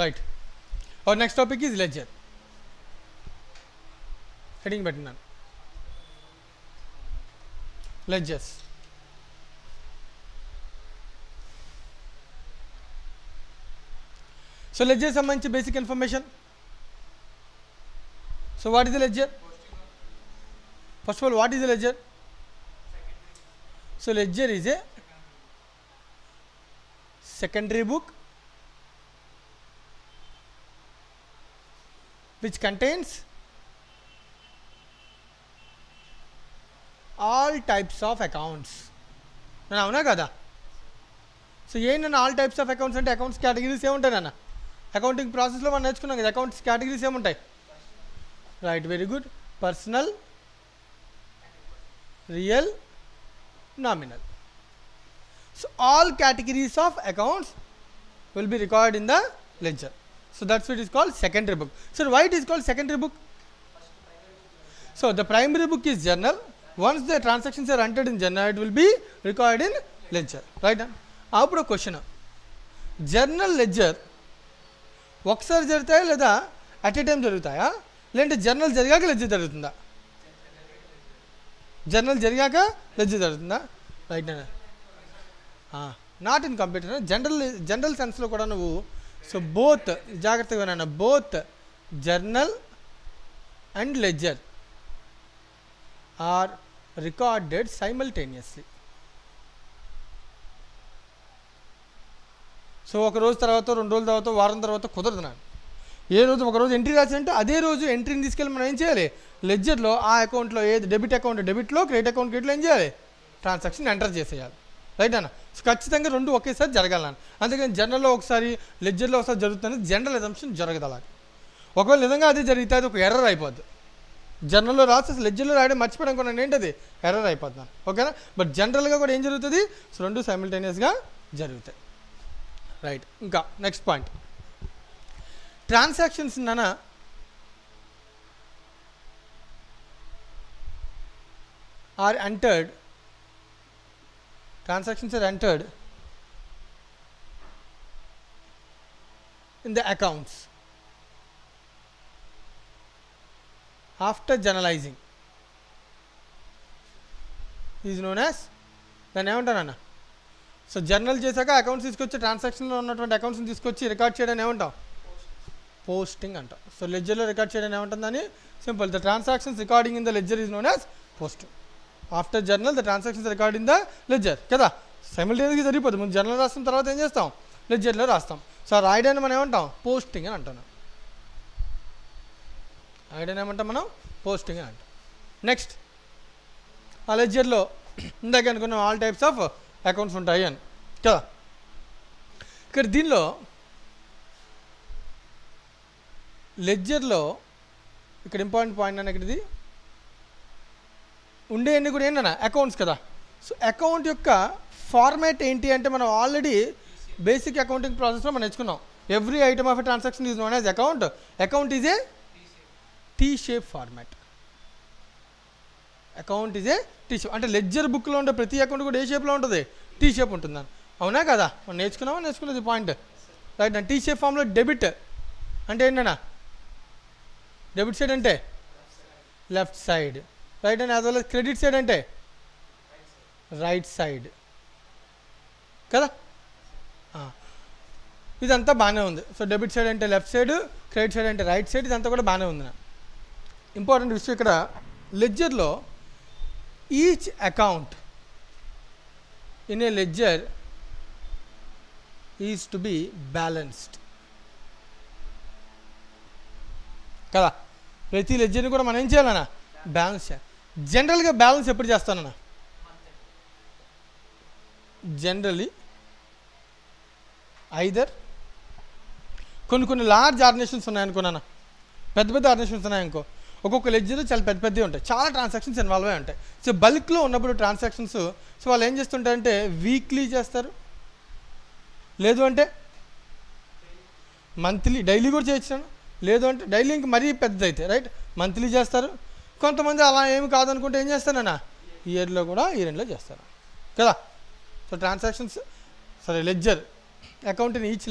Right. Our next topic is ledger. Heading పెట్టినాను, ledgers. So ledger సంబంధించి basic information. So what is the ledger? First of all, what is the ledger? So ledger is a secondary book which contains all types of accounts. అవునా కదా? So ఏంటన్నా all types of accounts అంటే accounts categories ఏముంటాయన్న? Accounting ప్రాసెస్లో మనం నేర్చుకున్నాం కదా, accounts categories ఏముంటాయి? Right, very good. Personal, real, nominal. So all categories of accounts will be recorded in the ledger. So that's what is called secondary book. So why it is called secondary book? So the primary book is journal. Once the transactions are entered in journal, it will be recorded in ledger. Right? Now question. Journal ledger ఒకసారి జరుగుతాయా లేదా at a time జరుగుతాయా, లేదంటే journal జరిగాక ledger జరుగుతుందా? Journal జరిగాక ledger జరుగుతుందా? Right అన్న. నాట్ ఇన్ కంప్యూటర్, జనరల్ సెన్స్లో కూడా నువ్వు. సో బోత్, జాగ్రత్తగా విన్నాను, both journal and ledger are recorded simultaneously. So ఒక రోజు తర్వాత, 2 రోజుల తర్వాత, వారం తర్వాత కుదరదు. నాకు ఏ రోజు ఒకరోజు ఎంట్రీ రాసిందంటే అదే రోజు ఎంట్రీని తీసుకెళ్ళి మనం ఏం చేయాలి? లెడ్జర్లో ఆ అకౌంట్లో ఏది డెబిట్ అకౌంట్ డెబిట్లో, క్రెడిట్ అకౌంట్ క్రెడిట్లో ఏం చేయాలి? ట్రాన్సాక్షన్ ఎంటర్ చేసేయాలి. రైట్ అన్న. సో ఖచ్చితంగా 2 ఒకేసారి జరగాలన్న. అందుకని జర్నల్లో ఒకసారి, లెడ్జర్లో ఒకసారి జరుగుతుంది. జనరల్ అజంప్షన్ జరగదు అలా. ఒకవేళ నిజంగా అదే జరిగితే అది ఒక ఎర్రర్ అయిపోద్ది. జర్నల్లో రాసి లెడ్జర్లో రాయడం మర్చిపోవడం కూడా ఏంటది ఎర్రర్ అయిపోతున్నాను. ఓకేనా? బట్ జనరల్గా కూడా ఏం జరుగుతుంది? సో 2 సైమిల్టేనియస్గా జరుగుతాయి. రైట్. ఇంకా నెక్స్ట్ పాయింట్, ట్రాన్సాక్షన్స్ నాన్న are entered, transactions are entered in the accounts after journalizing is known as, దాన్ని ఏమంటానన్న? సో జర్నల్ చేశాక అకౌంట్స్ తీసుకొచ్చి, ట్రాన్సాక్షన్లో ఉన్నటువంటి అకౌంట్స్ని తీసుకొచ్చి రికార్డ్ చేయడానికి ఏమంటాం? పోస్టింగ్ అంటాం. సో లెడ్జర్లో రికార్డ్ చేయడానికి ఏమంటుందని? Simple, the transactions recording in the ledger is known as posting. After journal the transactions record in the ledger కదా. సైమిల్టేనియస్గా సరిపోతుంది. ముందు జర్నల్ రాసిన తర్వాత ఏం చేస్తాం? లెడ్జర్లో రాస్తాం. సో రాయడాన్ని మనం ఏమంటాం? పోస్టింగ్ అని అంటున్నాం. రాయడాన్ని ఏమంటాం మనం? పోస్టింగ్ అని అంటాం. నెక్స్ట్, ఆ లెడ్జర్లో ఇందాక అనుకున్నాం ఆల్ టైప్స్ ఆఫ్ అకౌంట్స్ ఉంటాయి అని కదా. ఇక్కడ దీనిలో లెడ్జర్లో ఇక్కడ ఇంపార్టెంట్ పాయింట్ అన్న, ఇక్కడ ఇది ఉండే అన్ని కూడా ఏంటన్నా? అకౌంట్స్ కదా. సో అకౌంట్ యొక్క ఫార్మాట్ ఏంటి అంటే, మనం ఆల్రెడీ బేసిక్ అకౌంటింగ్ ప్రాసెస్లో మనం నేర్చుకున్నాం. Every item of a transaction is known as account. Account is a tea shape format. Account is a tea shape అంటే లెడ్జర్ బుక్లో ఉండే ప్రతి అకౌంట్ కూడా ఏ షేప్లో ఉంటుంది? టీ షేప్ ఉంటుందని. అవునా కదా? మనం నేర్చుకున్నది పాయింట్. రైట్. టీ షేప్ ఫామ్లో డెబిట్ అంటే ఏంటన్నా? డెబిట్ సైడ్ అంటే లెఫ్ట్ సైడ్. రైట్. అండ్ అదే క్రెడిట్ సైడ్ అంటే రైట్ సైడ్ కదా. ఇదంతా బాగానే ఉంది. సో డెబిట్ సైడ్ అంటే లెఫ్ట్ సైడ్, క్రెడిట్ సైడ్ అంటే రైట్ సైడ్, ఇదంతా కూడా బాగానే ఉంది. ఇంపార్టెంట్ విషయం ఇక్కడ, లెడ్జర్లో each account in a ledger is to be balanced కదా. ప్రతి లెడ్జర్ని కూడా మనం ఏం చేయాలన్నా? బ్యాలెన్స్ చేయాలి. జనరల్గా బ్యాలెన్స్ ఎప్పుడు చేస్తానన్నా? జనరలీ ఐదర్ కొన్ని లార్జ్ ఆర్గనైజేషన్స్ ఉన్నాయనుకున్నాను, పెద్ద ఆర్గనైజేషన్స్ ఉన్నాయనుకో, ఒక్కొక్క లెడ్జర్ చాలా పెద్దవి ఉంటాయి, చాలా ట్రాన్సాక్షన్స్ ఇన్వాల్వ్ అయి ఉంటాయి. సో బల్క్లో ఉన్నప్పుడు ట్రాన్సాక్షన్స్, సో వాళ్ళు ఏం చేస్తుంటారంటే వీక్లీ చేస్తారు, లేదు అంటే మంత్లీ, డైలీ కూడా చేయొచ్చాను, లేదు అంటే డైలీ ఇంక మరీ పెద్దది అయితే రైట్ మంత్లీ చేస్తారు. కొంతమంది అలా ఏమి కాదనుకుంటే ఏం చేస్తానన్నా ఇయర్లో కూడా ఇయర్ ఎండ్లో చేస్తారు కదా. సో ట్రాన్సాక్షన్స్ సరే ledger account in each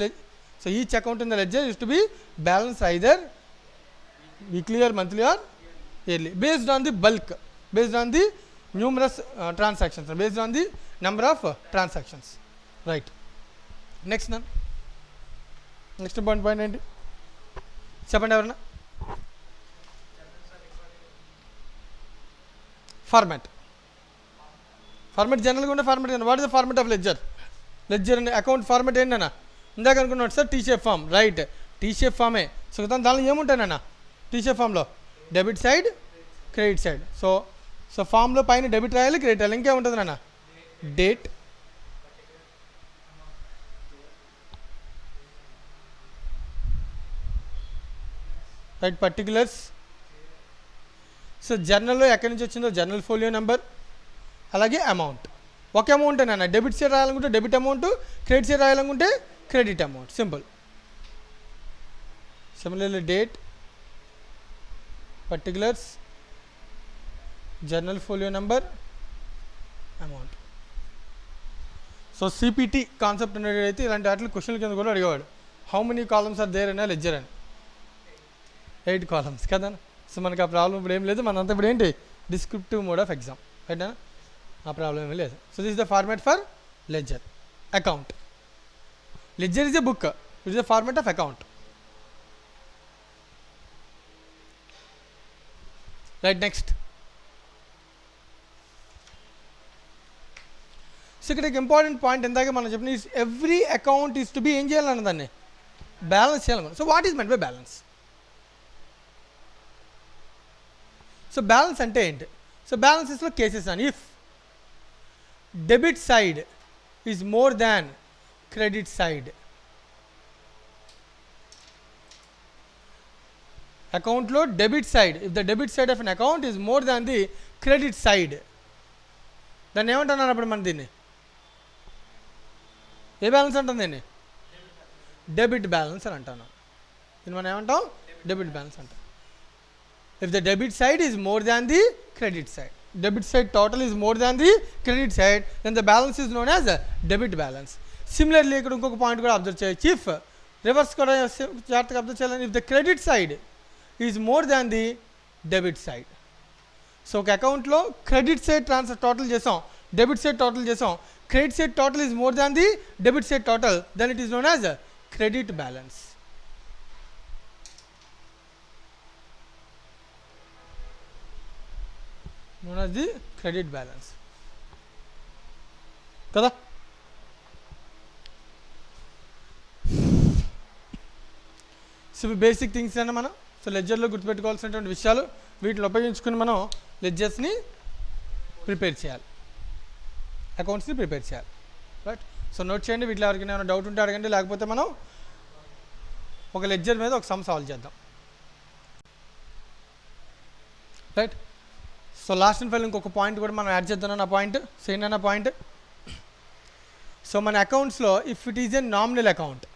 so each account in the ledger use to be balance either weekly or monthly or yearly based on the bulk, based on the numerous transactions, based on the number of transactions, right? Next point ఏంటి చెప్పండి ఎవరన్నా. Format జనరల్గా ఉండే format కానీ what is the format of ledger అండి account format ఏంటన్నా ఇందాక అనుకున్నాడు sir T shape form, right T shape ఫామే. సో దానిలో ఏముంటానన్నా టీ షేప్ ఫామ్లో debit side credit side. So ఫామ్లో పైన డెబిట్ రాయాలి క్రెడిట్ రాయాలి, ఇంకేముంటుంది నాన్న డేట్, రైట్ పర్టికులర్స్. సో జర్నల్లో ఎక్కడి నుంచి వచ్చిందో జర్నల్ ఫోలియో నెంబర్, అలాగే అమౌంట్. ఒక అమౌంట్ నాన్న డెబిట్ సైడ్ రాయాలనుకుంటే డెబిట్ అమౌంట్, క్రెడిట్ సైడ్ రాయాలనుకుంటే credit amount, simple. Similarly date, particulars, journal folio number, amount. So CPT concept అనేది అయితే ఇలాంటి వాటిలో క్వశ్చన్ల కింద కూడా అడిగేవాడు, how many columns are there అనే లెడ్జర్ అని. 8 కాలమ్స్ కదా. సో మనకి ఆ ప్రాబ్లం ఇప్పుడు ఏం లేదు, మనంతా ఇప్పుడు ఏంటి descriptive mode of exam, right అన్న, ఆ ప్రాబ్లం ఏమీ లేదు. So this is the format for ledger account. Ledger is a book, it is the format of account, right. Next so ఇక్కడ ఇంపార్టెంట్ పాయింట్ ఎందాక మనం చెప్పిన every account is to be ఏం చేయాలన్న దాన్ని బ్యాలెన్స్ చేయాలనుకున్నాం. So what is meant by balance? So balance అంటే ఏంటి? సో బ్యాలెన్సెస్లో కేసెస్ అని if debit side is more than credit side, అకౌంట్లో debit side, if the debit side of an account is more than the credit side, దాన్ని ఏమంటున్నారు అప్పుడు మనం దీన్ని ఏ బ్యాలెన్స్ అంటాం దీన్ని? డెబిట్ బ్యాలెన్స్ అని అంటాను. దీన్ని మనం ఏమంటాం? డెబిట్ బ్యాలెన్స్ అంటాం. If the debit side is more than the credit side, debit side total is more than the credit side, then the balance is known as debit balance. Similarly ఇక్కడ ఇంకొక point కూడా observe చేయొచ్చు, if reverse కూడా జాగ్రత్తగా observe చేయాలని, if the credit side is more than the debit side. So ఒక అకౌంట్లో credit side transfer total చేసాం, డెబిట్ సైడ్ టోటల్ చేసాం, credit side total is more than the debit side total, then it is known as credit balance. Known as the credit balance కదా. So ఇవి basic things అన్న మనం so లెడ్జర్లో గుర్తుపెట్టుకోవాల్సినటువంటి విషయాలు, వీటిని ఉపయోగించుకుని మనం లెడ్జర్స్ని ప్రిపేర్ చేయాలి, అకౌంట్స్ని ప్రిపేర్ చేయాలి, రైట్. సో నోట్ చేయండి, వీటిలో ఎవరికైనా ఏమైనా డౌట్ ఉంటే అడగండి, లేకపోతే మనం ఒక లెడ్జర్ మీద ఒక సమ్ సాల్వ్ చేద్దాం, right. So last and final ఇంకొక పాయింట్ కూడా మనం యాడ్ చేద్దాం అన్న పాయింట్, సేమ్ అన్న పాయింట్. సో మన అకౌంట్స్లో if it is a nominal account,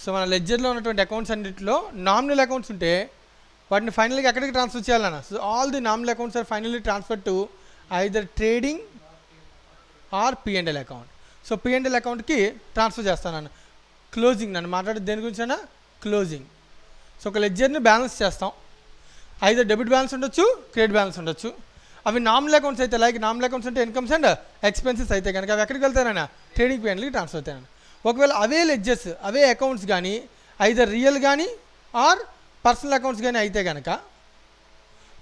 so మన లెడ్జర్లో ఉన్నటువంటి అకౌంట్స్ అన్నింటిలో నామినల్ అకౌంట్స్ ఉంటే వాటిని ఫైనల్గా ఎక్కడికి ట్రాన్స్ఫర్ చేయాలన్న? So all the nominal accounts are finally transfer to either trading or P&L account. So P&L అకౌంట్కి ట్రాన్స్ఫర్ చేస్తానన్న. క్లోజింగ్ నన్ను మాట్లాడేది దేని గురించి అన్న? క్లోజింగ్. సో ఒక లెడ్జర్ని బ్యాలెన్స్ చేస్తాం, ఐదర్ డెబిట్ బ్యాలెన్స్ ఉండొచ్చు, క్రెడిట్ బ్యాలెన్స్ ఉండొచ్చు. అవి నామినల్ అకౌంట్స్ అయితే, లైక్ నామినల్ అకౌంట్స్ అంటే ఇన్కమ్స్ అండ్ ఎక్స్పెన్సెస్ అయితే కనుక అవి ఎక్కడికి వెళ్తానన్నా? ట్రేడింగ్ P&Lకి ట్రాన్స్ఫర్ అవుతాయన్న. ఒకవేళ అవే లెడ్జర్స్, అవే అకౌంట్స్ కానీ ఐదర్ రియల్ కానీ ఆర్ పర్సనల్ అకౌంట్స్ కానీ అయితే కనుక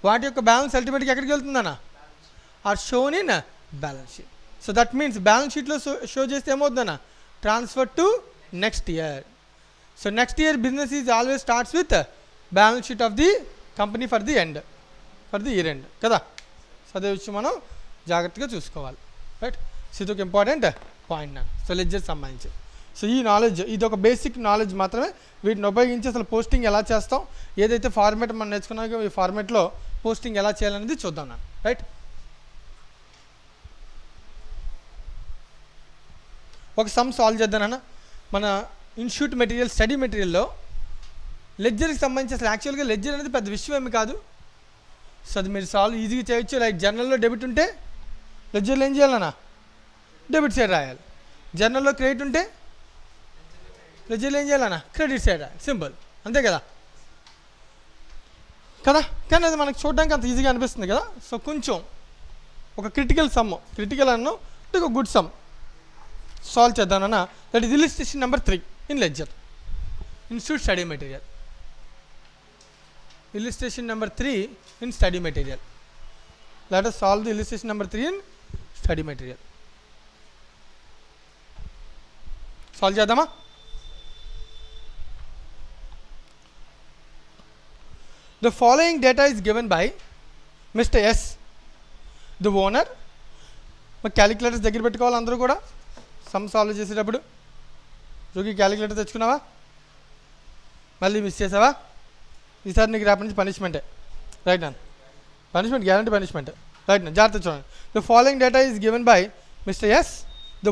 వాటి యొక్క బ్యాలెన్స్ అల్టిమేట్గా ఎక్కడికి వెళ్తుందన్న? Are shown in balance sheet. So that means balance షీట్లో షో చేస్తే ఏమవుతుందన్న? Transfer to next year. So next year business is always starts with balance sheet of the company for the end, for the year end కదా. సో అదే విషయం మనం జాగ్రత్తగా చూసుకోవాలి, రైట్. సో ఇది ఒక ఇంపార్టెంట్ పాయింట్ నా సో లెడ్జర్ సంబంధించి. సో ఈ నాలెడ్జ్, ఇది ఒక బేసిక్ నాలెడ్జ్ మాత్రమే. వీటిని ఉపయోగించి అసలు పోస్టింగ్ ఎలా చేస్తాం, ఏదైతే ఫార్మేట్ మనం నేర్చుకున్నామో ఈ ఫార్మేట్లో పోస్టింగ్ ఎలా చేయాలనేది చూద్దాం నా, రైట్. ఒక సమ్ సాల్వ్ చేద్దానన్న. మన ఇన్స్టిట్యూట్ మెటీరియల్, స్టడీ మెటీరియల్లో లెడ్జర్కి సంబంధించి అసలు యాక్చువల్గా లెడ్జర్ అనేది పెద్ద విషయం ఏమి కాదు. సో అది మీరు సాల్వ్ ఈజీగా చేయొచ్చు. లైక్ జర్నల్లో డెబిట్ ఉంటే లెడ్జర్లో ఏం చేయాలన్నా? డెబిట్ సైడ్ రాయాలి. జర్నల్లో క్రెడిట్ ఉంటే లెడ్జర్లో ఏం చేయాలన్నా క్రెడిట్ సైడ్ సింపుల్, అంతే కదా కదా. కానీ అది మనకు చూడడానికి అంత ఈజీగా అనిపిస్తుంది కదా. సో కొంచెం ఒక క్రిటికల్ అన్ను ఒక గుడ్ సమ్ సాల్వ్ చేద్దామన్న. That is illustration number 3 in ledger institute study material. Illustration number 3 in study material. Let us solve the illustration number 3 in study material. Solve చేద్దామా? The following data is given by Mr. S, the owner. మరి calculators దగ్గర పెట్టుకోవాలి అందరూ కూడా sum solve చేసేటప్పుడు. జోకి calculator తెచ్చుకున్నావా? మళ్ళీ మిస్ చేసావా? ఈసారి నీకు రేపటి నుంచి పనిష్మెంటే. రైట్ నా పనిష్మెంట్, గ్యారంటీ పనిష్మెంట్. రైట్ నా జాగ్రత్త చూడండి. The following data is given by mister S, the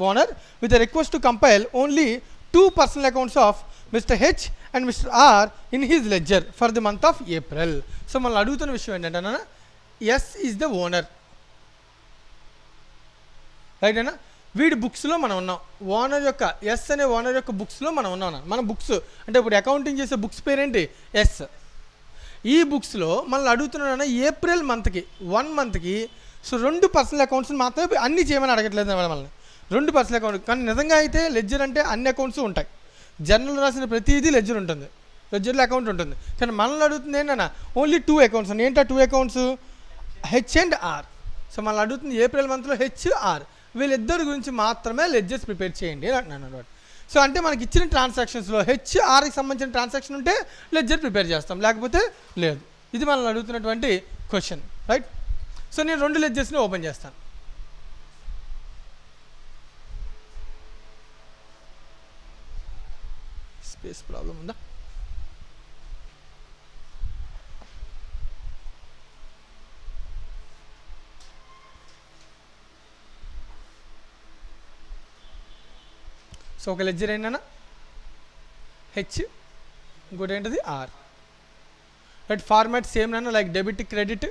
owner with request to compile only 2 personal accounts of mister H and mister R in his ledger for the month of April. So మనం అడుగుతున్న విషయం ఏంటంటే yes is the owner. Right అన్నా, వీడి బుక్స్లో మనం ఉన్నాం. Owner యొక్క ఎస్ అనే ఓనర్ యొక్క బుక్స్లో మనం ఉన్నాం. మన బుక్స్ అంటే ఇప్పుడు అకౌంటింగ్ చేసే బుక్స్ పేరేంటి? ఎస్. ఈ బుక్స్లో మనల్ని అడుగుతున్నాను ఏప్రిల్ మంత్కి 1 మంత్కి సో 2 పర్సనల్ అకౌంట్స్ని మాత్రమే అన్నీ చేయమని అడగట్లేదు మనల్ని. 2 పర్సనల్ అకౌంట్. కానీ నిజంగా అయితే లెడ్జర్ అంటే అన్ని అకౌంట్స్ ఉంటాయి. జర్నల్ రాసిన ప్రతిదీ లెడ్జర్ ఉంటుంది, లెడ్జర్లో అకౌంట్ ఉంటుంది. కానీ మనల్ని అడుగుతుంది ఏంటన్నా ఓన్లీ 2 అకౌంట్స్ అని. ఏంటా 2 accounts? H and R. So మనల్ని అడుగుతుంది ఏప్రిల్ మంత్లో హెచ్ ఆర్ వీళ్ళిద్దరి గురించి మాత్రమే లెడ్జర్స్ ప్రిపేర్ చేయండి అని అంటున్నాను అనమాట. సో అంటే మనకి ఇచ్చిన ట్రాన్సాక్షన్స్లో హెచ్ఆర్కి సంబంధించిన ట్రాన్సాక్షన్ ఉంటే లెడ్జర్ ప్రిపేర్ చేస్తాం, లేకపోతే లేదు. ఇది మనల్ని అడుగుతున్నటువంటి క్వశ్చన్. రైట్. సో నేను 2 లెడ్జర్స్ని ఓపెన్ చేస్తాను. స్పేస్ ప్రాబ్లం ఉందా? సో ఒక లెడ్జర్ ఏంటన్నా హెచ్, ఇంకోటి ఏంటిది ఆర్. రైట్. ఫార్మాట్ సేమ్ నాన్న, లైక్ డెబిట్ క్రెడిట్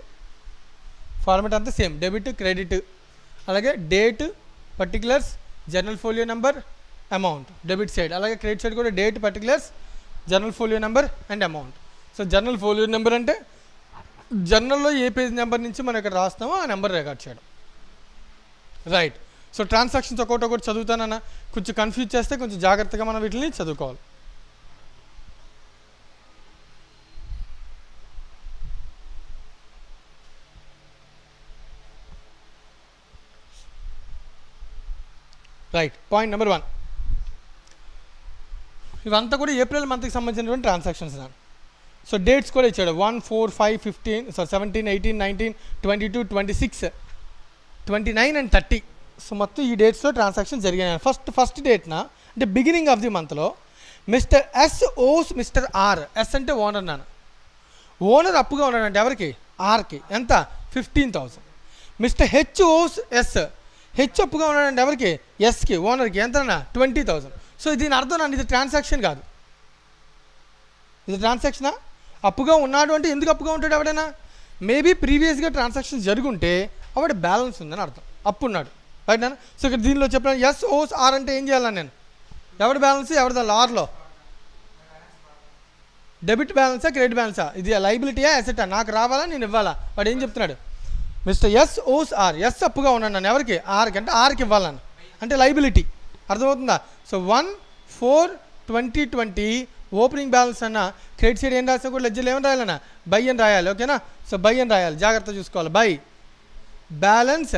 ఫార్మాట్ అంతా సేమ్, డెబిట్ క్రెడిట్. అలాగే date, particulars, journal folio number, amount debit side. అలాగే క్రెడిట్ సైడ్ కూడా date, particulars, journal folio number and amount. So journal folio number అంటే జర్నల్లో ఏ page number నుంచి మనం ఇక్కడ రాస్తామో ఆ నెంబర్ రికార్డ్ చేయడం. రైట్. సో ట్రాన్సాక్షన్స్ ఒక్కొక్కటి చదువుతానన్నా, కొంచెం కన్ఫ్యూజ్ చేస్తే కొంచెం జాగ్రత్తగా మనం వీటిని చదువుకోవాలి. రైట్. పాయింట్ నెంబర్ 1, ఇవంతా కూడా ఏప్రిల్ మంత్కి సంబంధించినటువంటి ట్రాన్సాక్షన్స్ అన్నాను. సో డేట్స్ కూడా ఇచ్చాడు 1, 4, 5, 15, 17, 18, 19, 22, 26, 29 అండ్ 30. సో మొత్తం ఈ డేట్స్లో ట్రాన్సాక్షన్ జరిగాయి. ఫస్ట్ డేట్న అంటే బిగినింగ్ ఆఫ్ ది మంత్లో మిస్టర్ ఎస్ ఓస్ మిస్టర్ ఆర్. ఎస్ అంటే ఓనర్ నాన్న. ఓనర్ అప్పుగా ఉన్నాడంటే ఎవరికి? ఆర్కి. ఎంత? 15,000. మిస్టర్ హెచ్ ఓస్ ఎస్. హెచ్ అప్పుగా ఉన్నాడంటే ఎవరికి? ఎస్కి, ఓనర్కి. ఎంతనా? 20,000. సో దీని అర్థం నన్ను ఇది ట్రాన్సాక్షన్ కాదు. ఇది ట్రాన్సాక్షనా? అప్పుగా ఉన్నాడు అంటే ఎందుకు అప్పుగా ఉంటాడు ఎవడైనా? మేబీ ప్రీవియస్గా ట్రాన్సాక్షన్ జరుగుంటే ఆవిడ బ్యాలెన్స్ ఉందని అర్థం, అప్పు ఉన్నాడు. రైట్ నాన్న. సో ఇక్కడ దీనిలో చెప్పాను ఎస్ ఓస్ ఆర్ అంటే ఏం చేయాలని నేను? ఎవరి బ్యాలెన్స్? ఎవరిదా? ఆర్లో డెబిట్ బ్యాలెన్సా క్రెడిట్ బ్యాలెన్సా? ఇది లైబిలిటీయా అసెటా? నాకు రావాలా నేను ఇవ్వాలా? వాడు ఏం చెప్తున్నాడు? మిస్టర్ ఎస్ ఓస్ ఆర్. ఎస్ అప్పుగా ఉన్నాను నన్ను ఎవరికి? ఆర్కి. అంటే ఆర్కి ఇవ్వాలను అంటే లైబిలిటీ. అర్థమవుతుందా? సో 1/4/2020 ఓపెనింగ్ బ్యాలెన్స్ అన్న. క్రెడిట్ సైడ్ ఏం రాసినా కూడా లెడ్జర్లో ఏమని రాయాలన్నా? బై అని రాయాలి. ఓకేనా? సో బై అని రాయాలి, జాగ్రత్త చూసుకోవాలి. By balance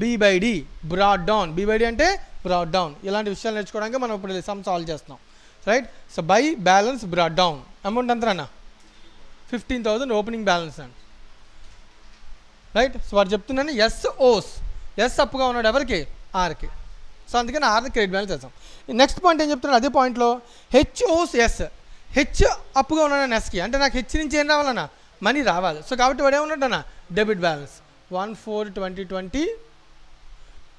B D brought down. B D అంటే బ్రాడ్ డౌన్. ఇలాంటి విషయాలు నేర్చుకోవడానికి మనం ఇప్పుడు సమ్ సాల్వ్ చేస్తున్నాం. Right. So by balance brought down. Amount ఎంతనా? 15,000 ఓపెనింగ్ బ్యాలెన్స్ అండి. రైట్. సో వాడు చెప్తున్నాను ఎస్ ఓస్. ఎస్ అప్పుగా ఉన్నాడు ఎవరికి? ఆర్కి. సో అందుకని ఆర్ని క్రెడిట్ బ్యాలెన్స్ చేస్తాం. నెక్స్ట్ పాయింట్ ఏం చెప్తున్నాడు అదే పాయింట్లో? హెచ్ ఓస్ ఎస్. హెచ్ అప్పుగా ఉన్నాడు ఎస్కి. అంటే నాకు హెచ్ నుంచి ఏం రావాలన్నా? మనీ రావాలి. సో కాబట్టి వాడు ఏమన్నాడన్నా? Debit balance 1/4/2020.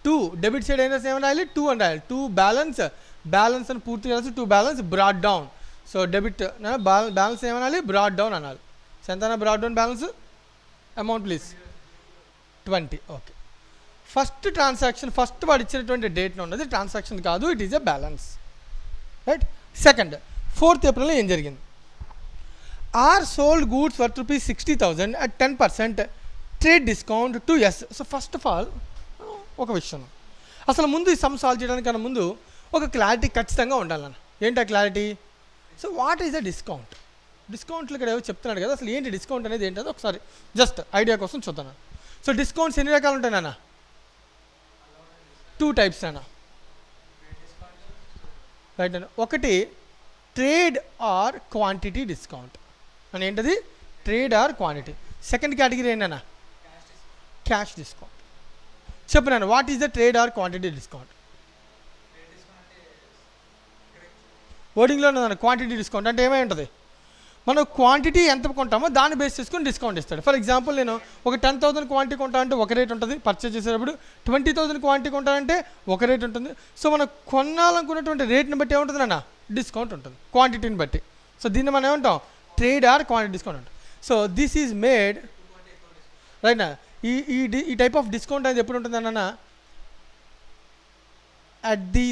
2 డెబిట్ సైడ్ అయినా ఏమైనా రాయాలి? 2 అని రాయాలి. 2 బ్యాలెన్స్ అని పూర్తిగా రాసి 2 balance brought down. So debit balance ఏమనాలి? బ్రాడ్ డౌన్ అనాలి. సో ఎంత brought down balance? Amount please 20. Okay. First transaction first వాడు ఇచ్చినటువంటి డేట్ను ఉన్నది ట్రాన్సాక్షన్ కాదు, it is a balance. Right. Second, 4th ఏప్రిల్లో ఏం జరిగింది? R sold goods worth ₹60,000 at 10% trade discount to S. So first of all ఒక విషయం, అసలు ముందు ఈ సమ్ సాల్వ్ చేయడానికన్నా ముందు ఒక క్లారిటీ ఖచ్చితంగా ఉండాలన్న. ఏంటి ఆ clarity? So what is the discount? డిస్కౌంట్లు ఇక్కడ ఏవో చెప్తున్నాడు కదా, అసలు ఏంటి డిస్కౌంట్ అనేది ఏంటో ఒకసారి జస్ట్ ఐడియా కోసం చూద్దాను. సో డిస్కౌంట్స్ ఎన్ని రకాలు ఉంటాయి నాన్న? 2 types నాన్న. రైట్ అన్న. ఒకటి ట్రేడ్ ఆర్ క్వాంటిటీ డిస్కౌంట్ అని. ఏంటది? Trade or quantity. Second category ఏంటన్నా? Cash discount. చెప్పు నాన్న, what is the trade or quantity discount? ఓడింగ్లో ఉన్నదన్న క్వాంటిటీ డిస్కౌంట్ అంటే ఏమై ఉంటుంది? మనం క్వాంటిటీ ఎంత కొంటామో దాన్ని బేస్ చేసుకుని డిస్కౌంట్ ఇస్తాడు. ఫర్ ఎగ్జాంపుల్, నేను ఒక 10,000 క్వాంటిటీ కొంటానంటే ఒక రేట్ ఉంటుంది పర్చేజ్ చేసేటప్పుడు. 20,000 క్వాంటిటీ కొంటానంటే ఒక రేట్ ఉంటుంది. సో మనం కొనాలనుకున్నటువంటి రేట్ని బట్టి ఏముంటుంది నాన్న? డిస్కౌంట్ ఉంటుంది, క్వాంటిటీని బట్టి. సో దీన్ని మనం ఏమంటాం? ట్రేడ్ ఆర్ క్వాంటిటీ డిస్కౌంట్ అంటాం. So this is made right నా. ఈ టైప్ ఆఫ్ డిస్కౌంట్ అనేది ఎప్పుడు ఉంటుంది అన్న? At the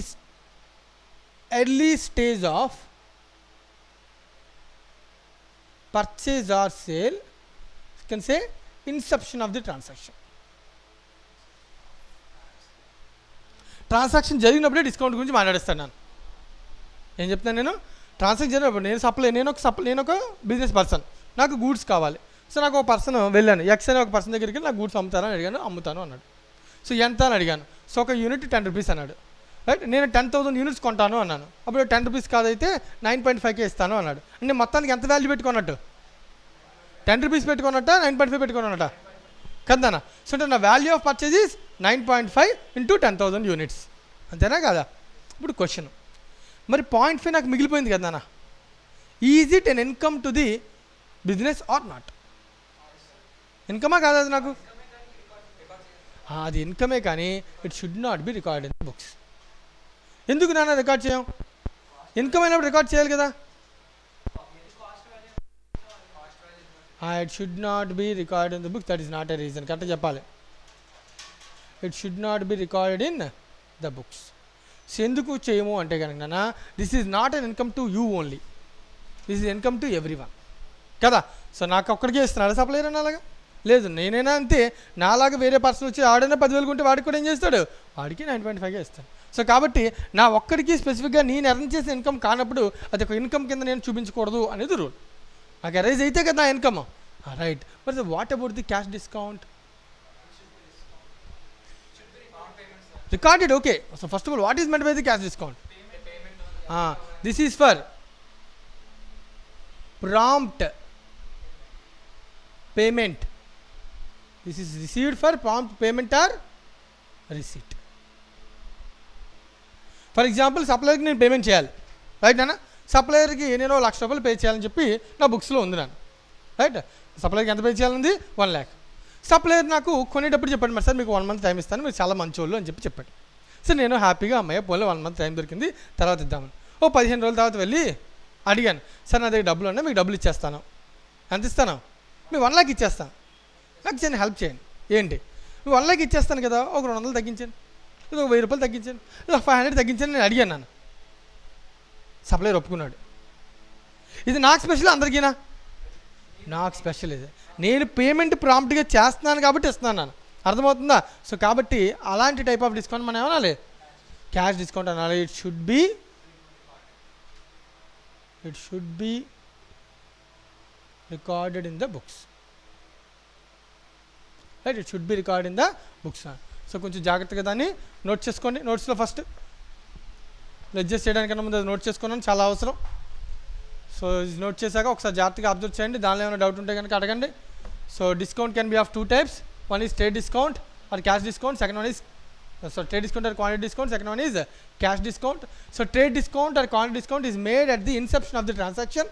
early stage of purchase or sale, you can say inception of the transaction. Transaction జరిగినప్పుడే డిస్కౌంట్ గురించి మాట్లాడేస్తాను నేను. ఏం చెప్తాను నేను? ట్రాన్సాక్షన్ జరిగినప్పుడు నేను ఒక బిజినెస్ పర్సన్, నాకు గూడ్స్ కావాలి. సో నాకు ఒక పర్సన్ వెళ్ళాను, ఎక్స్ అనే ఒక పర్సన్ దగ్గరికి నాకు గూడ్స్ అమ్ముతారని అడిగాను, అమ్ముతాను అన్నాడు. సో ఎంత అని అడిగాను. సో ఒక యూనిట్ ₹10 అన్నాడు. రైట్. నేను 10,000 యూనిట్స్ కొంటాను అన్నాను. అప్పుడు ₹10 కాదైతే 9.5K ఇస్తాను అన్నాడు. అంటే మొత్తానికి ఎంత వాల్యూ పెట్టుకున్నట్టు? ₹10 పెట్టుకున్నట్ట, 9.5 పెట్టుకున్నట్ట కదన్నా? సో అంటే నా value of purchase is 9.5 into 10,000 units. అంతేనా కదా? ఇప్పుడు క్వశ్చన్, మరి 0.5 నాకు మిగిలిపోయింది కదా నాన్న. Is it an income to the business or not? ఇన్కమా కాదు అది నాకు? అది ఇన్కమే, కానీ it should not be record in the books. ఎందుకు నాన్న రికార్డ్ చేయం? ఇన్కమ్ అయినప్పుడు రికార్డ్ చేయాలి కదా. It should not be record in the books. That is not a reason. కరెక్ట్గా చెప్పాలి. It should not be recorded in the books. So ఎందుకు చేయము అంటే కనుక నాన్న, this is not an income to you only, this is income to every one కదా. So నాకు ఒక్కడికే ఇస్తున్నాడు సప్లయర్ అని? అలాగా లేదు, నేనైనా అంతే. నాలాగా వేరే పర్సన్ వచ్చి ఆడైనా 10,000 కొంటే వాడికి కూడా ఏం చేస్తాడు? వాడికి 9.5గా ఇస్తాడు. సో కాబట్టి నా ఒక్కడికి స్పెసిఫిక్గా నేను ఎర్న్ చేసే ఇన్కమ్ కానప్పుడు అది ఒక ఇన్కమ్ కింద నేను చూపించకూడదు అనేది రూల్. నాకు అరైజ్ అయితే కదా నా ఇన్కమ్. రైట్. మరి what about the cash discount? Recorded, okay. So first of all, what is meant by the cash discount? This is for prompt payment. This is received for prompt payment or receipt. For example, సప్లయర్కి నేను payment చేయాలి. Right నాన్న. సప్లయర్కి నేను ₹1,00,000 pay చేయాలని చెప్పి నా బుక్స్లో ఉంది నాన్న. రైట్. సప్లయర్కి ఎంత పే చేయాలంది? 1 lakh. సప్లయర్ నాకు కొనేటప్పుడు చెప్పండి, మరి సార్ మీకు 1 month టైం ఇస్తాను, మీరు చాలా మంచోళ్ళు అని చెప్పాడు. సో నేను హ్యాపీగా అమ్మాయి పోలే 1 month టైం దొరికింది, తర్వాత ఇద్దామని 15 రోజుల తర్వాత వెళ్ళి అడిగాను, సార్ నా దగ్గర డబ్బులు ఉన్నాయి, మీకు డబ్బులు ఇచ్చేస్తాను. ఎంత ఇస్తాను? మీకు 1 lakh ఇచ్చేస్తాను, నాకు చిన్న హెల్ప్ చేయండి. ఏంటి? మీకు 1 lakh ఇచ్చేస్తాను కదా, ఒక 200 తగ్గించాను, ఇది ఒక ₹1000 తగ్గించాను, ఇది ఒక 500 తగ్గించాను. నేను అడిగాను నాన్న. సప్లయర్ ఒప్పుకున్నాడు. ఇది నాకు స్పెషల్, అందరికీనా? నాకు స్పెషల్. ఇది నేను పేమెంట్ ప్రాంప్ట్గా చేస్తున్నాను కాబట్టి ఇస్తున్నాను నాన్న. అర్థమవుతుందా? సో కాబట్టి అలాంటి టైప్ ఆఫ్ డిస్కౌంట్ మనం ఏమనాలి? క్యాష్ డిస్కౌంట్ అనాలి. It should be recorded in the books. Right. It should be record in the books. So కొంచెం జాగ్రత్తగా దాన్ని నోట్ చేసుకోండి. నోట్స్లో ఫస్ట్ అడ్జస్ట్ చేయడానికన్నా ముందు అది నోట్ చేసుకున్నాను, చాలా అవసరం. సో నోట్ చేశాక ఒకసారి జాగ్రత్తగా అబ్జర్వ్ చేయండి. దానిలో ఏమైనా డౌట్ ఉంటే కనుక అడగండి. So discount can be of 2 types. One is trade discount or cash discount. Second one is trade discount or quantity discount. Second one is cash discount. So trade discount or quantity discount is made at the inception of the transaction.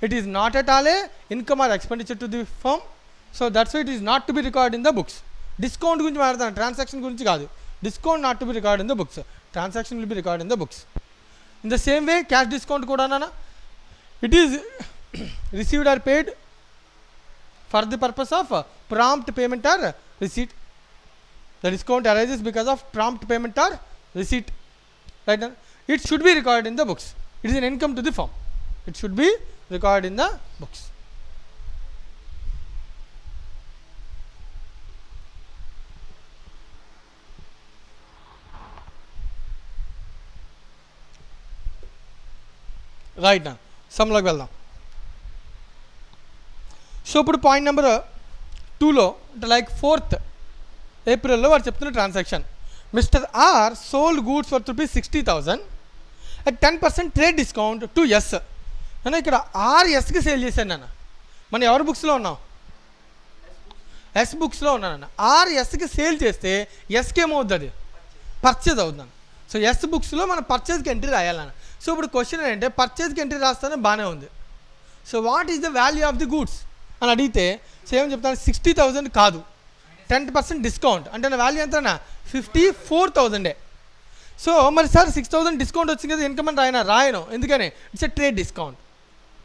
It is not at all a income or expenditure to the firm. So that's why it is not to be recorded in the books. Discount గురించి మాట్లాడతాను, transaction గురించి కాదు. Discount not to be recorded in the books. Transaction will be recorded in the books. In the same way, cash discount కూడా నాన్న, it is received or paid for the purpose of prompt payment or receipt. The discount arises because of prompt payment or receipt. Right? it should be recorded in the books. It is an income to the firm. It should be recorded in the books. Right నా సమ్లోకి వెళ్దాం. So ఇప్పుడు point number 2లో అంటే like 4th ఏప్రిల్లో వారు చెప్తున్న transaction, mister R sold goods worth rupees 60,000 at 10% trade discount to S. అన్న ఇక్కడ ఆర్ ఎస్కి సేల్ చేశాను నాన్న. మనం ఎవరి బుక్స్లో ఉన్నాం? ఎస్ బుక్స్లో ఉన్నానన్న. ఆర్ ఎస్కి సేల్ చేస్తే ఎస్కి ఏమవుతుంది? అది పర్చేజ్ అవుతుందన్న. సో ఎస్ బుక్స్లో మనం పర్చేజ్కి ఎంట్రీ రాయాలన్న. సో ఇప్పుడు క్వశ్చన్ ఏంటంటే పర్చేజ్కి ఎంట్రీ రాస్తానే బాగానే ఉంది. So what is the value of the goods అని అడిగితే సేమ్ చెప్తాను, 60,000 కాదు, 10% డిస్కౌంట్ అంటే నా వాల్యూ ఎంతనా 54,000. సో మరి సార్ 6,000 డిస్కౌంట్ వచ్చింది కదా ఇన్కమ్ అని రాయను. ఎందుకని? It's a trade discount,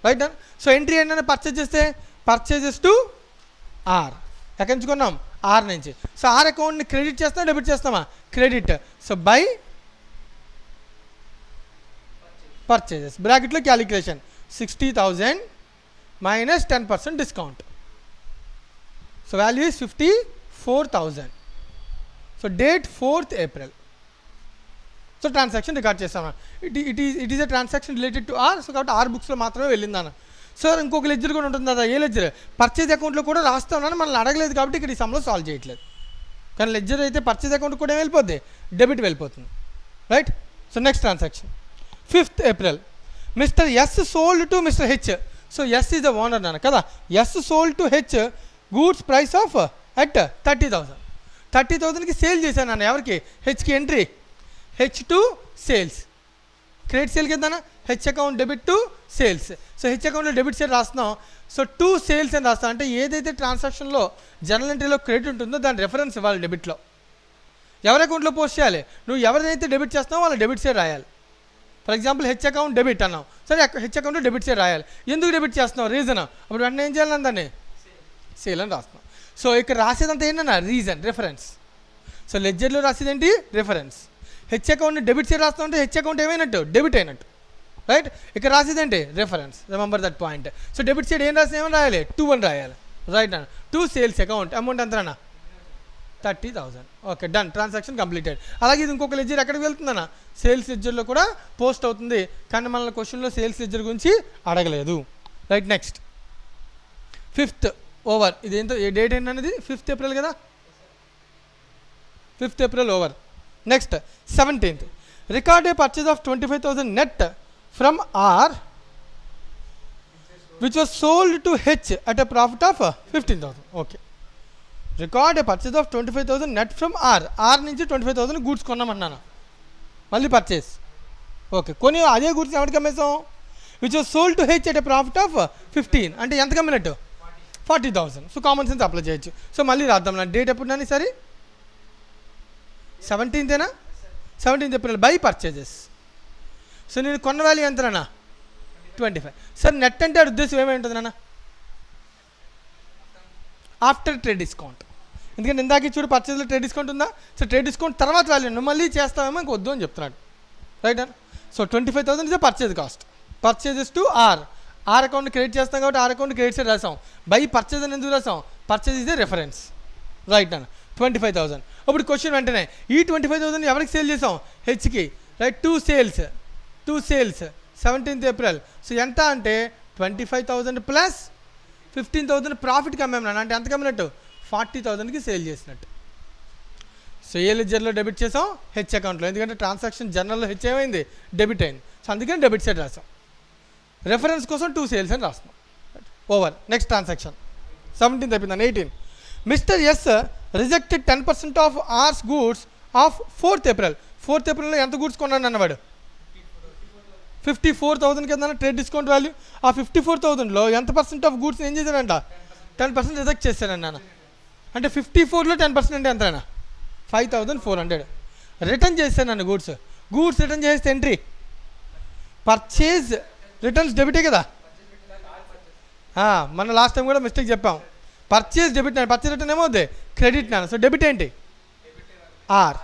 right. So entry ఏంటంటే పర్చేజ్ చేస్తే పర్చేజెస్ టు ఆర్ ఎక్కడి నుంచి కొన్నాం? ఆర్ నుంచి. సో ఆర్ అకౌంట్ని క్రెడిట్ చేస్తామా డెబిట్ చేస్తామా? క్రెడిట్. సో బై పర్చేజెస్ బ్రాకెట్లో calculation 60,000 minus 10% discount. So value is 54,000. So date 4th April. So transaction record చేస్తాను. It is a transaction related to R. So కాబట్టి ఆర్ బుక్స్లో మాత్రమే వెళ్ళిందాను. సార్ ఇంకొక లెడ్జర్ కూడా ఉంటుంది కదా, ఏ లెడ్జర్? పర్చేజ్ అకౌంట్లో కూడా రాస్తున్నాను, మనల్ని అడగలేదు కాబట్టి ఇక్కడ ఈ సమ్లో సాల్వ్ చేయట్లేదు. కానీ లెడ్జర్ అయితే పర్చేజ్ అకౌంట్ కూడా వెళ్ళిపోద్ది, డెబిట్ వెళ్ళిపోతుంది, right. So next transaction 5th April, mister S sold to mister H. So S is the owner నాన్న కదా. S sold to H goods price of at 30,000. 30,000కి సేల్ చేశాను నాన్న. ఎవరికి? హెచ్కి entry, H to sales. Credit sale కిందనా H account debit to sales. So H అకౌంట్లో debit sale రాస్తున్నాం. సో టు సేల్స్ అని రాస్తాం. అంటే ఏదైతే ట్రాన్సాక్షన్లో జనరల్ ఎంట్రీలో క్రెడిట్ ఉంటుందో దాని రెఫరెన్స్ ఇవ్వాలి డెబిట్లో. ఎవరి అకౌంట్లో పోస్ట్ చేయాలి? నువ్వు ఎవరినైతే డెబిట్ చేస్తావో వాళ్ళ డెబిట్ సేల్ రాయాలి. For example H account debit అన్నాం, సరే హెచ్ అకౌంట్లో డెబిట్ సేల్ రాయాలి. ఎందుకు డెబిట్ చేస్తున్నావు? రీజన్. అప్పుడు వెంటనే ఏం చేయాలి? దాన్ని సేల్ అని రాస్తున్నాం. సో ఇక్కడ రాసేదంతా ఏంటన్నా రీజన్, రెఫరెన్స్. సో లెడ్జర్లో రాసేదేంటి? రెఫరెన్స్. హెచ్ అకౌంట్ని డెబిట్ సేల్ రాస్తాం అంటే హెచ్ అకౌంట్ ఏమైనట్టు? డెబిట్ అయినట్టు, రైట్. ఇక్కడ రాసేదేంటి? Reference. Remember that point. So debit side ఏం రాసిన ఏమని రాయాలి? 2 అని రాయాలి, రైట్ అన్న. 2 సేల్స్ అకౌంట్ అమౌంట్ ఎంతనా? 30,000. Okay, done. Transaction completed. అలాగే ఇది ఇంకొక లెడ్జర్ ఎక్కడికి వెళ్తుందన్న? సేల్స్ లెడ్జర్లో కూడా పోస్ట్ అవుతుంది. కానీ మన క్వశ్చన్లో సేల్స్ లెడ్జర్ గురించి అడగలేదు, రైట్. Next 5th over. ఇది ఏంటో ఏ డేట్ ఏంటనేది 5th April కదా. 5th April over. Next 17th, record a purchase of 25,000 net from R which was sold to H at a profit of 15,000. Okay, record a purchase of 25,000 net from R. R నుంచి 25,000 goods కొన్నామన్నాను, మళ్ళీ purchase. Okay, కొని అదే goods ఎవరికి అమ్మేసాం? Which was sold to H at a profit of 15. అంటే ఎంత కమ్మినట్టు? 40,000. సో కామన్ సెన్స్ అప్లై చేయొచ్చు. సో మళ్ళీ రాద్దాం నా డేట్ ఎప్పుడు నాని? సరే 17th 17th April by purchases. So నేను కొన్న వాల్యూ ఎంతనా? 25. సార్ నెట్ అంటే ఉద్దేశం ఏమైంటుంది నాన్న? After trade discount. ఎందుకంటే ఇందాక చూడు పర్చేజ్లో ట్రేడ్ డిస్కౌంట్ ఉందా? సో ట్రేడ్ డిస్కౌంట్ తర్వాత వాల్యూ నువ్వు మళ్ళీ చేస్తావేమో ఇంక వద్దు అని చెప్తున్నాడు, రైట్ అన్న. So 25,000 is purchase cost. Purchases to R. R account credit చేస్తాం కాబట్టి ఆర్ అకౌంట్ క్రెడిట్ సైడ్ రాసాం. బై పర్చేజ్ అని ఎందుకు రాసాం? Purchase is the reference, right అన్న. 25,000. అప్పుడు క్వశ్చన్ వెంటనే ఈ 25,000 ఎవరికి సేల్ చేసాం? హెచ్కి, right. 2 sales 17th April. So ఎంత అంటే 25,000 ప్లస్ 15,000 ప్రాఫిట్కి అమ్మాము నాన్న. అంటే ఎంత కమ్మినట్టు? 40,000కి సేల్ చేసినట్టు. సో ఏ లెడ్జర్లో డెబిట్ చేసాం? హెచ్ అకౌంట్లో. ఎందుకంటే ట్రాన్సాక్షన్ జనరల్లో హెచ్ ఏమైంది? డెబిట్ అయింది. సో అందుకని డెబిట్ సైడ్ రాసాం. రెఫరెన్స్ కోసం 2 సేల్స్ అని రాస్తున్నాం, ఓవర్. నెక్స్ట్ ట్రాన్సాక్షన్ 17th అయిపోయిందని. 18, mister S rejected 10% of R's goods of 4th April. 4th Aprilలో ఎంత గూడ్స్ కొన్నాను అన్నవాడు? 54,000 కింద ట్రేడ్ డిస్కౌంట్ వాల్యూ. ఆ 54,000లో ఎంత పర్సెంట్ ఆఫ్ గూడ్స్ ఏం చేశాడంట? 10% రిజెక్ట్ చేశాడన్న. అంటే 54లో 10% అంటే ఎంతైనా 5,400 రిటర్న్ చేశాను నన్ను. గూడ్స్ రిటర్న్ చేస్తే ఎంట్రీ పర్చేజ్ రిటర్న్స్ డెబిటే కదా. మన లాస్ట్ టైం కూడా మిస్టేక్ చెప్పాం. పర్చేజ్ డెబిట్ నాన్న, పర్చేజ్ రిటర్న్ ఏమవుతుంది? క్రెడిట్ నాన్న. సో డెబిట్ ఏంటి? ఆర్.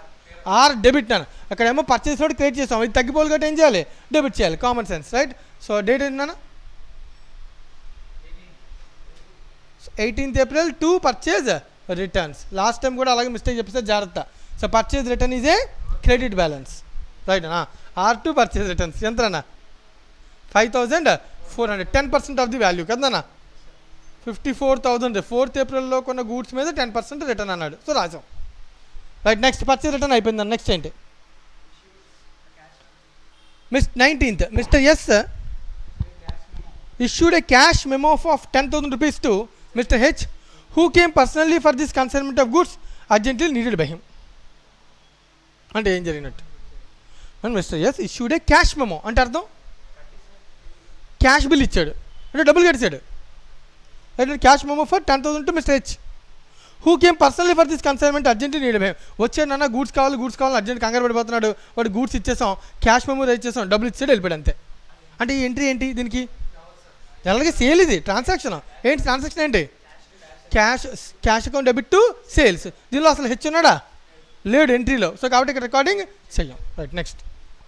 ఆర్ డెబిట్ నాన్న. అక్కడేమో పర్చేస్ కూడా క్రియేట్ చేస్తాం, ఇది తగ్గిపోవాలి కాబట్టి ఏం చేయాలి, డెబిట్ చేయాలి, common sense right. So date ఏంటన్నా 18th April to purchase returns. Last time కూడా అలాగే మిస్టేక్ చెప్పేస్తే జాగ్రత్త. So purchase return is a credit balance right అన్నా. ఆర్ టు పర్చేజ్ రిటర్న్స్ ఎంతనా 5400, 10% ఆఫ్ ది వాల్యూ కదన్నా. 54,000 4th April కొన్న గూడ్స్ మీద 10% రిటర్న్ అన్నాడు. సో రాసాం రైట్. నెక్స్ట్ పర్చేజ్ రిటర్న్ అయిపోయింది. నెక్స్ట్ ఏంటి 19th mister S issued a cash memo of 10,000 rupees to Mr. H, who came personally for this consignment of goods urgently needed by him. అంటే ఏం జరిగినట్టు, and mister S issued a cash memo అంటే అర్థం cash bill ఇచ్చాడు అంటే డబ్బులు కట్టాడు. అయితే cash memo for 10,000 to mister H, who came personally for this consignment urgently need by him. వచ్చాడు నాన్న గూడ్స్ కావాలి అర్జెంట్ కంగారు పడిపోతున్నాడు, వాడు గూడ్స్ ఇచ్చేసాం, క్యాష్ మెమో రైజ్ చేసాం, డబ్బులు ఇచ్చాడు వెళ్ళిపోయాడు అంతే. అంటే ఈ ఎంట్రీ ఏంటి దీనికి, జనరల్గా సేల్ ఇది ట్రాన్సాక్షన్. ఏంటి ట్రాన్సాక్షన్ ఏంటి, cash account debit to sales. దీనిలో అసలు హెచ్ ఉన్నాడా, లేడు ఎంట్రీలో. సో కాబట్టి ఇక్కడ రికార్డింగ్ చెయ్యం right. Next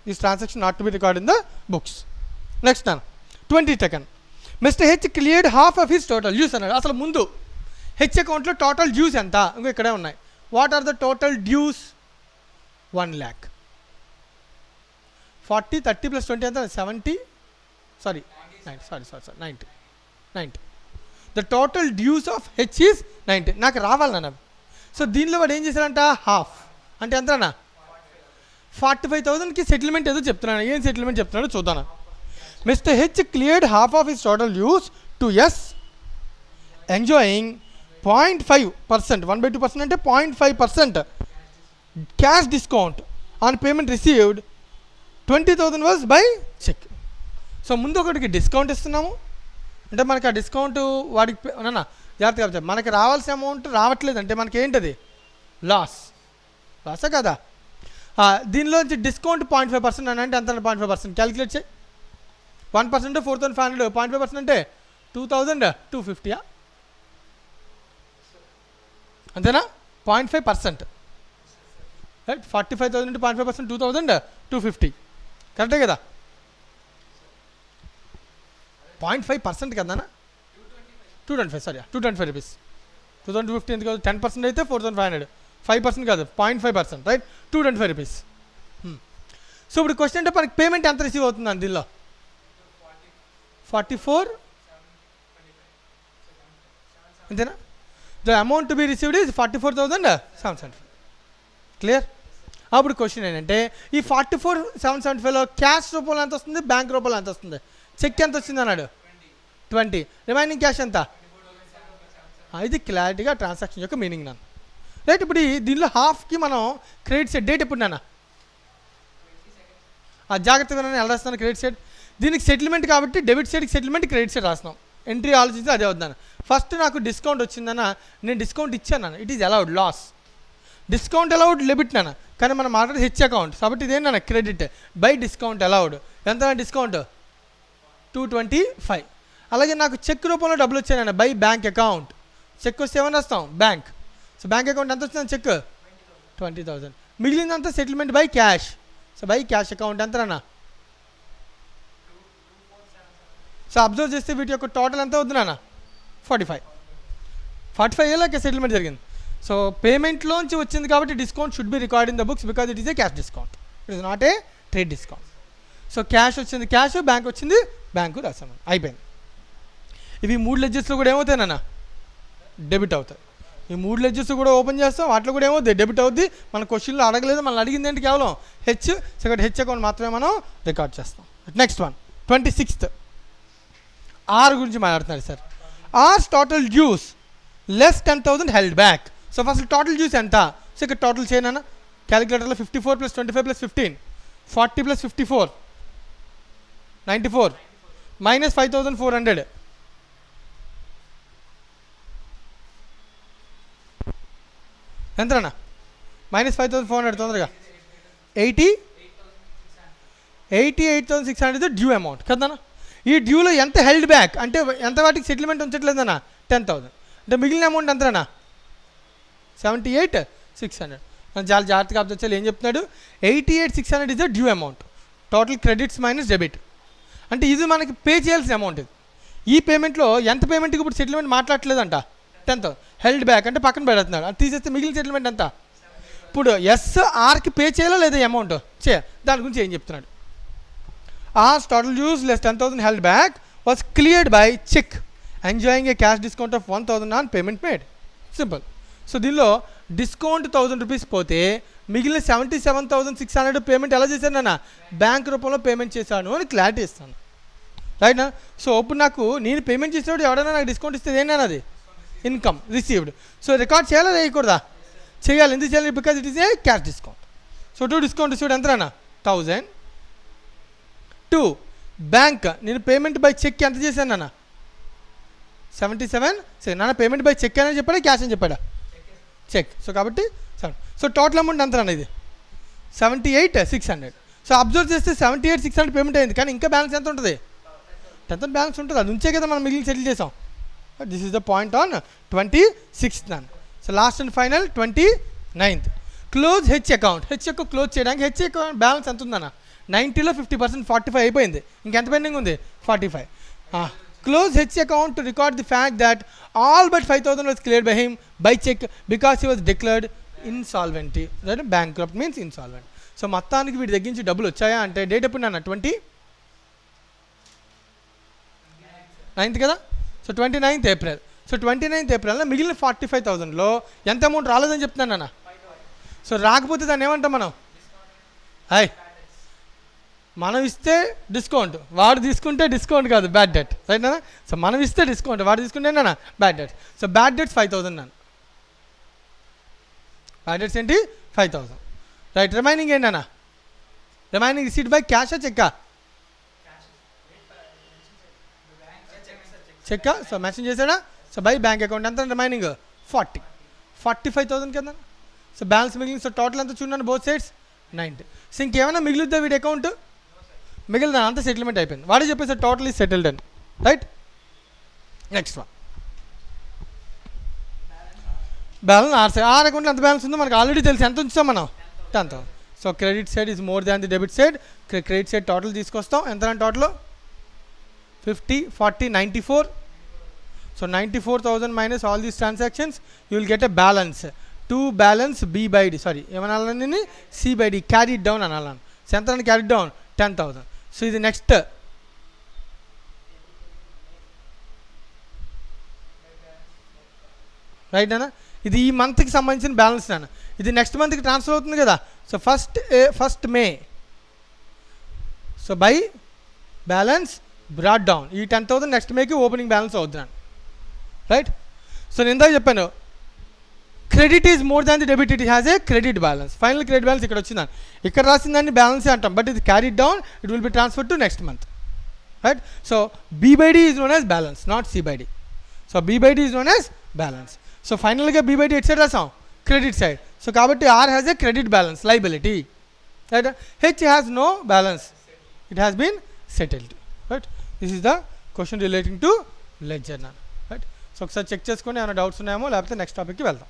this transaction not to be record in the books. Next అన్న 22nd mister H cleared half of his total dues అన్నాడు. అసలు ముందు హెచ్ అకౌంట్లో టోటల్ డ్యూస్ ఎంత, ఇంకా ఇక్కడే ఉన్నాయి. What are the total dues 1 lakh. 40 30 + 20 ఎంత 70 sorry 90. The total dues of H is 90. నాకు రావాలి నాన్న. సో దీనిలో వాడు ఏం చేశాడంట హాఫ్ అంటే ఎంతనా 45,000కి సెటిల్మెంట్ ఏదో చెప్తున్నాను. ఏం సెటిల్మెంట్ చెప్తున్నాడో చూద్దాను. Mister H cleared half of his total dues to S enjoying 0.5%, 1/2% అంటే 0.5% cash discount on payment received. 20,000 was by cheque. So ముందు ఒకటికి డిస్కౌంట్ ఇస్తున్నాము అంటే మనకి ఆ డిస్కౌంట్ వాడికి నాన్న జాగ్రత్తగా చెప్తాను, మనకి రావాల్సిన అమౌంట్ రావట్లేదు అంటే మనకి ఏంటది లాసే కదా. దీనిలోంచి డిస్కౌంట్ 0.5% అని అంటే ఎంత 0.5% క్యాలిక్యులేట్ చేయి. 1% 4,500, 0.5% అంటే 2,250 అంతేనా 0.5% రైట్. 45,000 into 0.5% 2,250 కరెక్టే కదా. 0.5% కదా 225 సారీ 225 రూపీస్. 2,250 ఎందుకు కాదు 10% అయితే 4,500, 5% కాదు 0.5% రైట్ 225 రూపీస్. సో ఇప్పుడు క్వశ్చన్ అంటే మనకి పేమెంట్ ఎంత రిసీవ్ అవుతుందండి దీనిలో 44 అంతేనా. The amount to be received is 44,775 clear. అప్పుడు క్వశ్చన్ ఏంటంటే ఈ 44,775లో క్యాష్ రూపంలో ఎంత వస్తుంది, బ్యాంక్ రూపంలో ఎంత వస్తుంది, చెక్ ఎంత వచ్చింది అన్నాడు 20, రిమైనింగ్ క్యాష్ ఎంత. ఇది క్లారిటీగా ట్రాన్సాక్షన్ యొక్క మీనింగ్ నాన్న రైట్. ఇప్పుడు దీనిలో హాఫ్కి మనం క్రెడిట్ సైడ్ డేట్ ఎప్పుడు నాన్న జాగ్రత్తగా నేను ఎలా రాస్తున్నాను క్రెడిట్ సైడ్. దీనికి సెటిల్మెంట్ కాబట్టి డెబిట్ సైడ్కి సెటిల్మెంట్, క్రెడిట్ సైడ్ రాస్తున్నాం. ఎంట్రీ ఆలోచించి అదే వద్దాను. ఫస్ట్ నాకు డిస్కౌంట్ వచ్చిందన్న, నేను డిస్కౌంట్ ఇచ్చాను, it is allowed loss. Discount allowed debit నాన్న, కానీ మనం మాట్లాడేది హెచ్ అకౌంట్ కాబట్టి ఇదేంటన్నా క్రెడిట్ బై డిస్కౌంట్ అలౌడ్. ఎంత డిస్కౌంట్ 225. అలాగే నాకు చెక్ రూపంలో డబ్బులు వచ్చాయన్న బై బ్యాంక్ అకౌంట్. చెక్ వస్తే ఏమని వస్తాం బ్యాంక్. సో బ్యాంక్ అకౌంట్ ఎంత వచ్చిందని చెక్ 20,000. మిగిలిందంతా settlement by cash. So by cash account ఎంతనా. సో అబ్జర్వ్ చేస్తే వీటి యొక్క టోటల్ ఎంత అవుతుంది నాన్న 45 ఏళ్ళకి సెటిల్మెంట్ జరిగింది. సో పేమెంట్లోంచి వచ్చింది కాబట్టి discount should be record in the books because it is a cash discount, it is not a trade discount. So cash వచ్చింది క్యాష్, బ్యాంక్ వచ్చింది బ్యాంకు రాసాము అయిపోయింది. ఇవి 3 లెడ్జెస్లో కూడా ఏమవుతాయన్నా డెబిట్ అవుతాయి. ఈ 3 లెడ్జెస్ కూడా ఓపెన్ చేస్తాం, వాటిలో కూడా ఏమవుతుంది డెబిట్ అవుద్ది. మన క్వశ్చన్లో అడగలేదు, మనం అడిగింది ఏంటి కేవలం హెచ్. సెకండ్ హెచ్ అకౌంట్ మాత్రమే మనం రికార్డ్ చేస్తాం. నెక్స్ట్ వన్ 26th ఆర్ గురించి మాట్లాడుతున్నారు sir. R's total dues less 10,000 held back. So first total dues ఎంత. సో ఇక్కడ టోటల్ చేయనా క్యాలిక్యులేటర్లో 54 + 25 + 15 40 + 54 94 - 5,400 ఎంతనా -5,400 తొందరగా 88,600 డ్యూ అమౌంట్ కదన్నా. ఈ డ్యూలో ఎంత హెల్డ్ బ్యాక్ అంటే ఎంత వాటికి సెటిల్మెంట్ ఉంచట్లేదన్నా 10,000 అంటే మిగిలిన అమౌంట్ ఎంతనా 78,600. చాలా జాగ్రత్తగా అబ్జర్వ్ చేయాలి. ఏం చెప్తున్నాడు, 88,600 is the due amount, total credits minus debit. అంటే ఇది మనకి పే చేయాల్సిన అమౌంట్. ఇది ఈ పేమెంట్లో ఎంత పేమెంట్కి ఇప్పుడు సెటిల్మెంట్ మాట్లాడలేదంట, 10,000 హెల్డ్ బ్యాక్ అంటే పక్కన పెడుతున్నాడు. అది తీసేస్తే మిగిలిన సెటిల్మెంట్ ఎంత. ఇప్పుడు ఆర్కి పే చేయాలా లేదా అమౌంట్ దాని గురించి ఏం చెప్తున్నాడు. R's total dues less 10,000 held back was cleared by cheque enjoying a cash discount of 1,000 on payment made. Simple. So దీనిలో డిస్కౌంట్ 1,000 రూపీస్ పోతే మిగిలిన 77,600 పేమెంట్ ఎలా చేశాను నాన్న, బ్యాంక్ రూపంలో పేమెంట్ చేశాను అని క్లారిటీ ఇస్తాను. రైట్నా. సో ఇప్పుడు నాకు నేను పేమెంట్ చేసేవాడు ఎవడైనా నాకు డిస్కౌంట్ ఇస్తే ఏంటన్నా అది ఇన్కమ్ రిసీవ్డ్. సో రికార్డ్ చేయాలా వేయకూడదా, చేయాలి. ఎందుకు చేయాలి, because it is a cash discount. So discount received ఎంత నాన్న 1,000. 2 బ్యాంక్ నేను పేమెంట్ బై చెక్ ఎంత చేశాను నాన్న 77. సరే నాన్న పేమెంట్ బై చెక్ అని చెప్పాడా క్యాష్ అని చెప్పాడా, చెక్. సో కాబట్టి 7. సో టోటల్ అమౌంట్ ఎంత అన్న ఇది 78,600. సో అబ్జర్వ్ చేస్తే 78,600 పేమెంట్ అయింది, కానీ ఇంకా బ్యాలెన్స్ ఎంత ఉంటుంది, 10,000 బ్యాలెన్స్ ఉంటుంది. అది ఉంచే కదా మనం మిగిలిన సెటిల్ చేసాం. This is the point on 26th నాన్న. So last and final 29th close H account. H account close చేయడానికి హెచ్ అకౌంట్ బ్యాలెన్స్ ఎంత ఉందన్న 90లో 50%, 45 అయిపోయింది. ఇంకెంత పెండింగ్ ఉంది 45. Close H account to record the fact that all but 5,000 was cleared by him by cheque because he was declared insolvency. అంటే bankrupt means insolvent. So మొత్తానికి వీటి దగ్గర నుంచి డబ్బులు వచ్చాయా అంటే డేట్ ఎప్పుడు నాన్న 29th కదా. So 29th April. So 29th ఏప్రిల్లో మిగిలిన 45,000లో ఎంత అమౌంట్ రాలేదని చెప్తున్నాను నాన్న. సో రాకపోతే దాన్ని ఏమంటాం మనం, మనం ఇస్తే డిస్కౌంట్, వాడు తీసుకుంటే డిస్కౌంట్ కాదు, బ్యాడ్ డెట్. రైట్ నాన్న. సో మనం ఇస్తే డిస్కౌంట్, వాడు తీసుకుంటే నాన్న bad debt. So bad debts 5,000 నాన్న. బ్యాడ్ డెట్స్ ఏంటి 5,000. రైట్. రిమైనింగ్ ఏంటి నాన్న, రిమైనింగ్ రిసీట్ బై క్యాషా చెక్కా, చెక్కా. సో మెన్షన్ చేశాడా. సో బై బ్యాంక్ అకౌంట్ ఎంత రిమైనింగ్ 45,000 కదా. సో బ్యాలెన్స్ మిగిలింది. సో టోటల్ ఎంత చూడండి బోత్ సైడ్స్ 90. సో ఇంకేమైనా మిగులుద్దా వీడి అకౌంట్, మిగిలిన అంతా సెటిల్మెంట్ అయిపోయింది. వాడే చెప్పేసి టోటల్ ఈజ్ సెటిల్డ్ అని. Right. Next one balance or అకౌంట్లో ఎంత బ్యాలెన్స్ ఉందో మనకు ఆల్రెడీ తెలుసు. ఎంత ఉంచుతాం మనం 10,000. So credit side is more than the debit side. Credit side total తీసుకొస్తాం. ఎంత total 50, 40, 94. So 94,000 minus all these transactions, you will get a balance. To balance B by D, sorry, ఏమనాలని C by D, carried down అనాలని. So ఎంత carried down 10,000. So ఇది next right అన్న. ఇది ఈ మంత్కి సంబంధించిన బ్యాలెన్స్ అన్న. ఇది నెక్స్ట్ మంత్కి ట్రాన్స్ఫర్ అవుతుంది కదా. So first May. So by balance brought down ఈ 10,000 నెక్స్ట్ మేకి ఓపెనింగ్ బ్యాలెన్స్ అవుతున్నాను. రైట్. సో నేను ఇందాక చెప్పాను credit is more than the debit, it has a credit balance. Final credit balance ఇక్కడ వచ్చిందని, ఇక్కడ రాసిందాన్ని బ్యాలెన్సే అంటాం, బట్ ఇది carried down, it will be transfer to next month. Right. So b by D is known as balance, not c by d. So b by D is known as balance. So ఫైనల్గా B by D at side రాసాం credit side. So కాబట్టి R has a credit balance liability. Right. H has no balance, it has been settled. Right. This is the question relating to ledger. Right. So ఒకసారి check చేసుకొని ఏమైనా doubts ఉన్నాయేమో, లేకపోతే next టాపిక్కి వెళ్దాం.